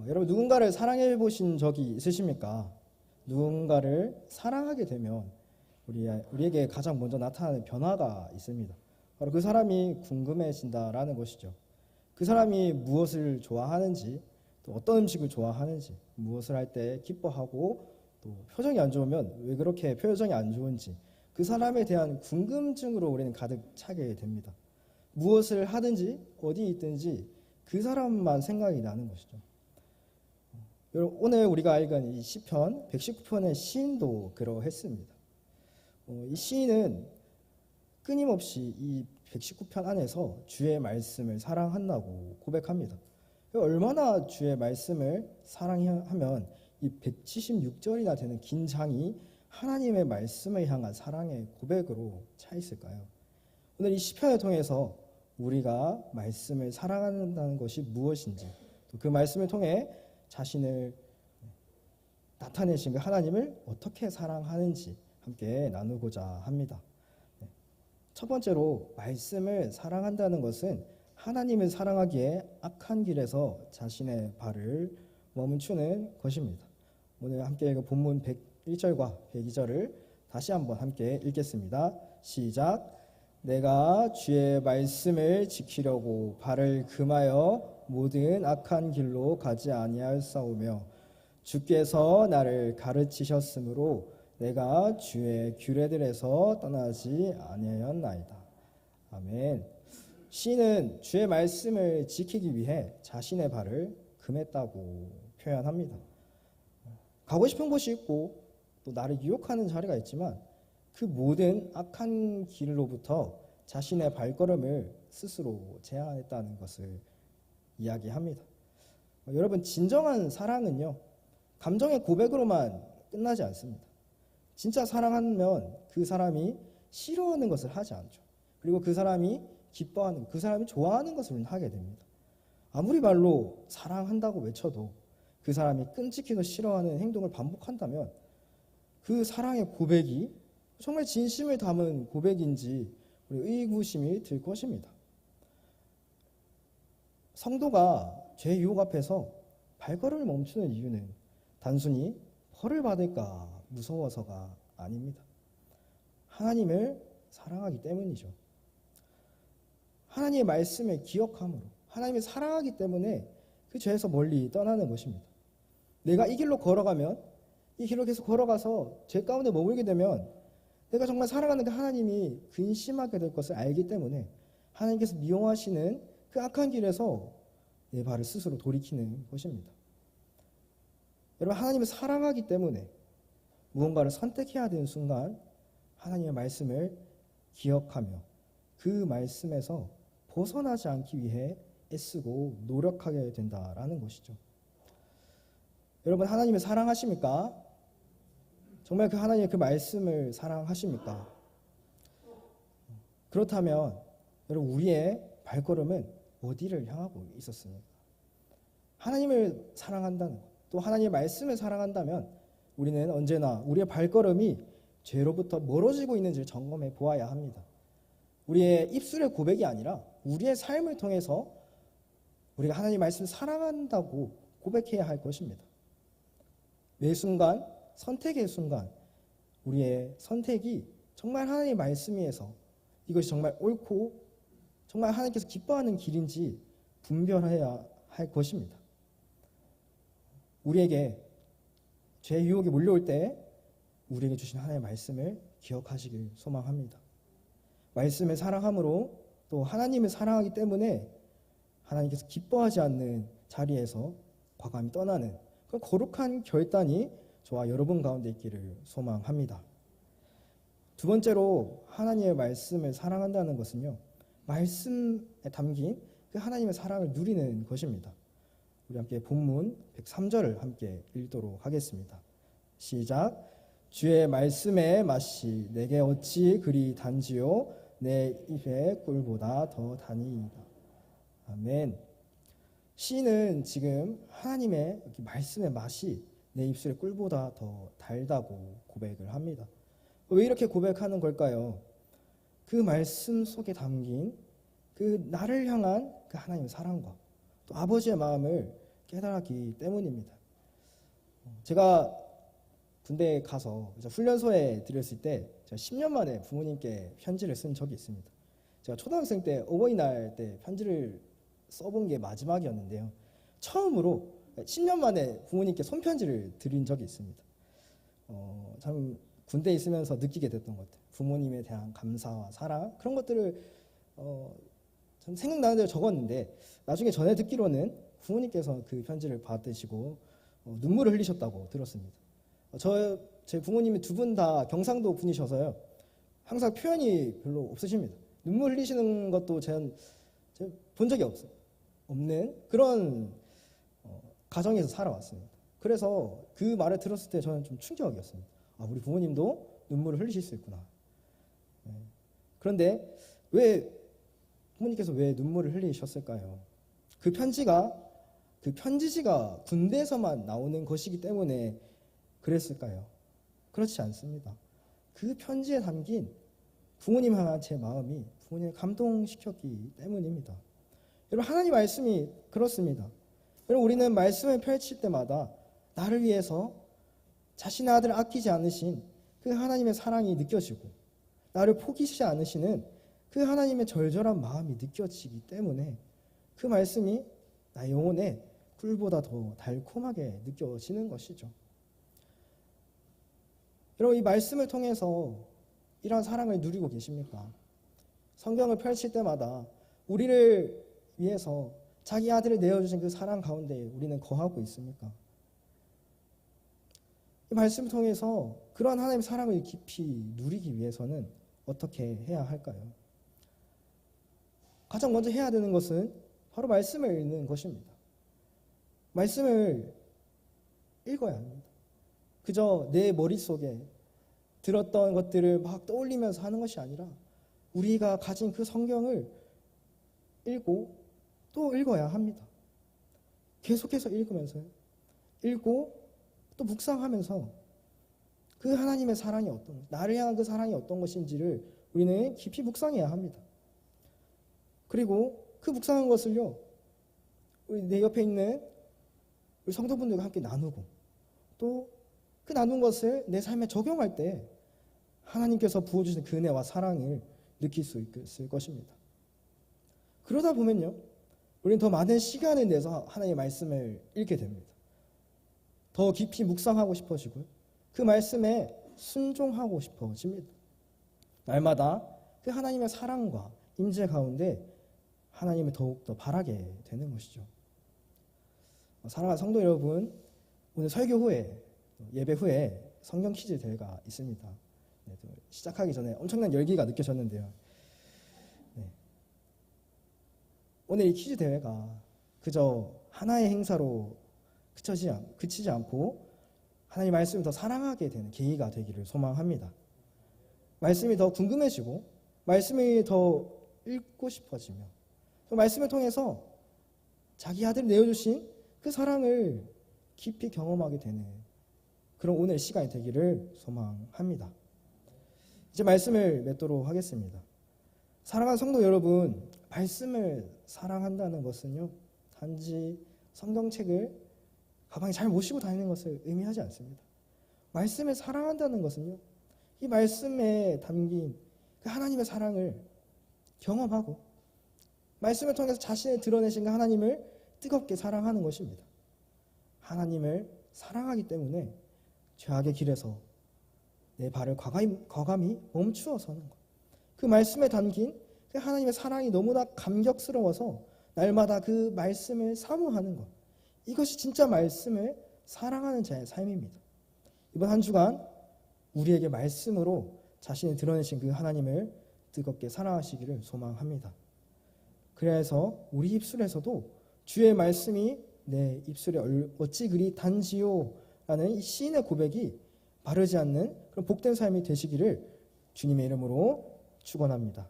여러분 누군가를 사랑해 보신 적이 있으십니까? 누군가를 사랑하게 되면 우리에게 가장 먼저 나타나는 변화가 있습니다. 바로 그 사람이 궁금해진다라는 것이죠. 그 사람이 무엇을 좋아하는지, 또 어떤 음식을 좋아하는지, 무엇을 할 때 기뻐하고, 또 표정이 안 좋으면 왜 그렇게 표정이 안 좋은지, 그 사람에 대한 궁금증으로 우리는 가득 차게 됩니다. 무엇을 하든지 어디 있든지 그 사람만 생각이 나는 것이죠. 오늘 우리가 읽은 이 시편 119편의 시인도 그러했습니다. 이 시인은 끊임없이 이 119편 안에서 주의 말씀을 사랑한다고 고백합니다. 얼마나 주의 말씀을 사랑하면 이 176절이나 되는 긴 장이 하나님의 말씀을 향한 사랑의 고백으로 차 있을까요? 오늘 이 시편을 통해서 우리가 말씀을 사랑한다는 것이 무엇인지, 또 그 말씀을 통해 자신을 나타내신 그 하나님을 어떻게 사랑하는지 함께 나누고자 합니다. 첫 번째로 말씀을 사랑한다는 것은 하나님을 사랑하기에 악한 길에서 자신의 발을 멈추는 것입니다. 오늘 함께 읽은 본문 101절과 102절을 다시 한번 함께 읽겠습니다. 시작. 내가 주의 말씀을 지키려고 발을 금하여 모든 악한 길로 가지 아니하였사오며 주께서 나를 가르치셨으므로 내가 주의 규례들에서 떠나지 아니하였나이다. 아멘. 시인은 주의 말씀을 지키기 위해 자신의 발을 금했다고 표현합니다. 가고 싶은 곳이 있고 또 나를 유혹하는 자리가 있지만 그 모든 악한 길로부터 자신의 발걸음을 스스로 제한했다는 것을 이야기합니다. 여러분, 진정한 사랑은요, 감정의 고백으로만 끝나지 않습니다. 진짜 사랑하면 그 사람이 싫어하는 것을 하지 않죠. 그리고 그 사람이 기뻐하는, 그 사람이 좋아하는 것을 하게 됩니다. 아무리 말로 사랑한다고 외쳐도 그 사람이 끔찍히도 싫어하는 행동을 반복한다면 그 사랑의 고백이 정말 진심을 담은 고백인지 우리 의구심이 들 것입니다. 성도가 죄 유혹 앞에서 발걸음을 멈추는 이유는 단순히 벌을 받을까 무서워서가 아닙니다. 하나님을 사랑하기 때문이죠. 하나님의 말씀을 기억함으로 하나님을 사랑하기 때문에 그 죄에서 멀리 떠나는 것입니다. 내가 이 길로 걸어가면 이 길로 계속 걸어가서 죄 가운데 머물게 되면 내가 정말 사랑하는 그 하나님이 근심하게 될 것을 알기 때문에 하나님께서 미워하시는 그 악한 길에서 내 발을 스스로 돌이키는 것입니다. 여러분, 하나님을 사랑하기 때문에 무언가를 선택해야 되는 순간 하나님의 말씀을 기억하며 그 말씀에서 벗어나지 않기 위해 애쓰고 노력하게 된다라는 것이죠. 여러분, 하나님을 사랑하십니까? 정말 그 하나님의 그 말씀을 사랑하십니까? 그렇다면 여러분, 우리의 발걸음은 어디를 향하고 있었습니까? 하나님을 사랑한다는 것, 또 하나님의 말씀을 사랑한다면 우리는 언제나 우리의 발걸음이 죄로부터 멀어지고 있는지를 점검해 보아야 합니다. 우리의 입술의 고백이 아니라 우리의 삶을 통해서 우리가 하나님의 말씀을 사랑한다고 고백해야 할 것입니다. 매 순간, 선택의 순간 우리의 선택이 정말 하나님의 말씀 위에서 이것이 정말 옳고 정말 하나님께서 기뻐하는 길인지 분별해야 할 것입니다. 우리에게 죄의 유혹이 몰려올 때 우리에게 주신 하나님의 말씀을 기억하시길 소망합니다. 말씀을 사랑함으로 또 하나님을 사랑하기 때문에 하나님께서 기뻐하지 않는 자리에서 과감히 떠나는 그 거룩한 결단이 저와 여러분 가운데 있기를 소망합니다. 두 번째로 하나님의 말씀을 사랑한다는 것은요, 말씀에 담긴 그 하나님의 사랑을 누리는 것입니다. 우리 함께 본문 103절을 함께 읽도록 하겠습니다. 시작. 주의 말씀의 맛이 내게 어찌 그리 단지요 내 입의 꿀보다 더 다니이다. 아멘. 시인은 지금 하나님의 말씀의 맛이 내 입술의 꿀보다 더 달다고 고백을 합니다. 왜 이렇게 고백하는 걸까요? 그 말씀 속에 담긴 그 나를 향한 그 하나님의 사랑과 또 아버지의 마음을 깨달았기 때문입니다. 제가 군대에 가서 훈련소에 들였을 때 제가 10년 만에 부모님께 편지를 쓴 적이 있습니다. 제가 초등학생 때 어버이날 때 편지를 써본 게 마지막이었는데요. 처음으로 10년 만에 부모님께 손편지를 드린 적이 있습니다. 참 군대에 있으면서 느끼게 됐던 것 같아요. 부모님에 대한 감사와 사랑 그런 것들을 참 생각나는 대로 적었는데 나중에 전해 듣기로는 부모님께서 그 편지를 받으시고 눈물을 흘리셨다고 들었습니다. 제 부모님이 두 분 다 경상도 분이셔서요. 항상 표현이 별로 없으십니다. 눈물 흘리시는 것도 제가 본 적이 없는 그런 가정에서 살아왔습니다. 그래서 그 말을 들었을 때 저는 좀 충격이었습니다. 우리 부모님도 눈물을 흘리실 수 있구나. 그런데 부모님께서 왜 눈물을 흘리셨을까요? 그 편지지가 군대에서만 나오는 것이기 때문에 그랬을까요? 그렇지 않습니다. 그 편지에 담긴 부모님 향한 제 마음이 부모님을 감동시켰기 때문입니다. 여러분, 하나님 말씀이 그렇습니다. 여러분, 우리는 말씀을 펼칠 때마다 나를 위해서 자신의 아들을 아끼지 않으신 그 하나님의 사랑이 느껴지고 나를 포기하지 않으시는 그 하나님의 절절한 마음이 느껴지기 때문에 그 말씀이 나의 영혼에 꿀보다 더 달콤하게 느껴지는 것이죠. 여러분, 이 말씀을 통해서 이러한 사랑을 누리고 계십니까? 성경을 펼칠 때마다 우리를 위해서 자기 아들을 내어주신 그 사랑 가운데 우리는 거하고 있습니까? 이 말씀을 통해서 그러한 하나님의 사랑을 깊이 누리기 위해서는 어떻게 해야 할까요? 가장 먼저 해야 되는 것은 바로 말씀을 읽는 것입니다. 말씀을 읽어야 합니다. 그저 내 머릿속에 들었던 것들을 막 떠올리면서 하는 것이 아니라 우리가 가진 그 성경을 읽고 또 읽어야 합니다. 계속해서 읽으면서요. 읽고 또 묵상하면서 그 하나님의 사랑이 나를 향한 그 사랑이 어떤 것인지를 우리는 깊이 묵상해야 합니다. 그리고 그 묵상한 것을요, 우리 내 옆에 있는 우리 성도분들과 함께 나누고 또 그 나눈 것을 내 삶에 적용할 때 하나님께서 부어주신 그 은혜와 사랑을 느낄 수 있을 것입니다. 그러다 보면요, 우리는 더 많은 시간을 내서 하나님의 말씀을 읽게 됩니다. 더 깊이 묵상하고 싶어지고요. 그 말씀에 순종하고 싶어집니다. 날마다 그 하나님의 사랑과 임재 가운데 하나님을 더욱더 바라게 되는 것이죠. 사랑하는 성도 여러분, 오늘 설교 후에 예배 후에 성경 퀴즈 대회가 있습니다. 시작하기 전에 엄청난 열기가 느껴졌는데요. 오늘 이 퀴즈 대회가 그저 하나의 행사로 그치지 않고 하나님의 말씀을 더 사랑하게 되는 계기가 되기를 소망합니다. 말씀이 더 궁금해지고 말씀이 더 읽고 싶어지며 그 말씀을 통해서 자기 아들을 내어주신 그 사랑을 깊이 경험하게 되는 그런 오늘 시간이 되기를 소망합니다. 이제 말씀을 맺도록 하겠습니다. 사랑하는 성도 여러분, 말씀을 사랑한다는 것은요, 단지 성경책을 가방에 잘 모시고 다니는 것을 의미하지 않습니다. 말씀을 사랑한다는 것은요, 이 말씀에 담긴 그 하나님의 사랑을 경험하고 말씀을 통해서 자신을 드러내신 그 하나님을 뜨겁게 사랑하는 것입니다. 하나님을 사랑하기 때문에 죄악의 길에서 내 발을 과감히 멈추어 서는 것. 그 말씀에 담긴 그 하나님의 사랑이 너무나 감격스러워서 날마다 그 말씀을 사모하는 것. 이것이 진짜 말씀을 사랑하는 자의 삶입니다. 이번 한 주간 우리에게 말씀으로 자신을 드러내신 그 하나님을 뜨겁게 사랑하시기를 소망합니다. 그래서 우리 입술에서도 주의 말씀이 내 입술에 어찌 그리 단지요 라는 이 시인의 고백이 마르지 않는 그런 복된 삶이 되시기를 주님의 이름으로 축원합니다.